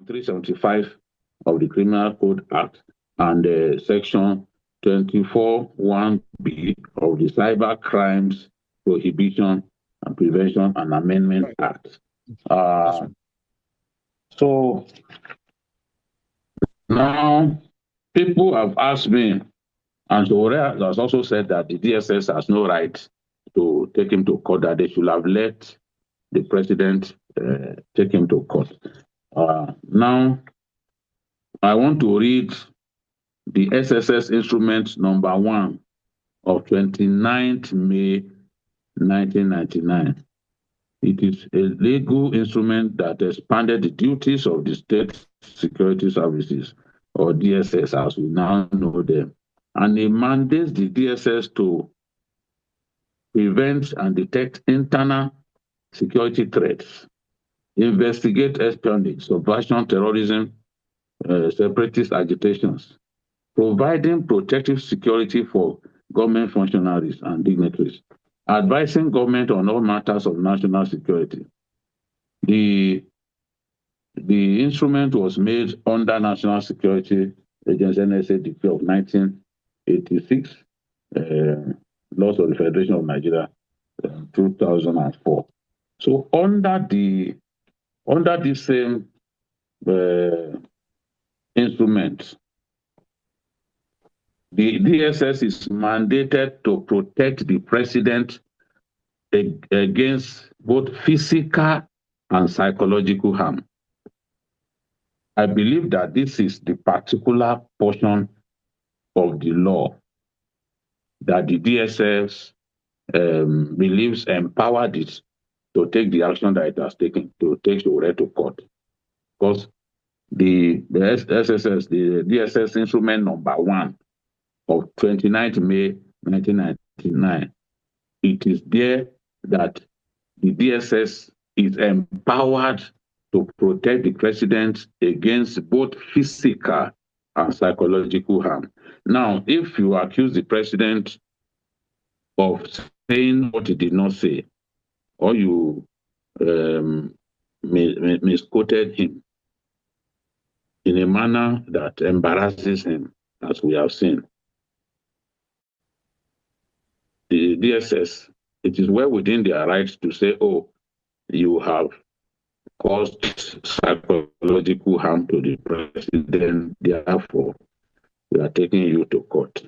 375 of the Criminal Code Act and Section 24(1)B of the Cyber Crimes Prohibition and Prevention and Amendment Act. So now people have asked me, and Sowore has also said that the DSS has no right to take him to court, that they should have let the president take him to court. Now, I want to read the SSS instrument number 1 of 29th May 1999. It is a legal instrument that expanded the duties of the State Security Services, or DSS as we now know them, and it mandates the DSS to prevent and detect internal security threats, investigate espionage, subversion, terrorism, separatist agitations, providing protective security for government functionaries and dignitaries, advising government on all matters of national security. The instrument was made under National Security Agency NSA Decree of 1986, Laws of the Federation of Nigeria, 2004. So under this same instrument, the DSS is mandated to protect the president against both physical and psychological harm. I believe that this is the particular portion of the law that the DSS believes empowered it to take the action that it has taken, to take Sowore to court. Because the SSS, the DSS instrument number 1 of 29th May 1999, it is there that the DSS is empowered to protect the president against both physical and psychological harm. Now, if you accuse the president of saying what he did not say, or you misquoted him in a manner that embarrasses him, as we have seen, the DSS, it is well within their rights to say, oh, you have caused psychological harm to the president, therefore we are taking you to court.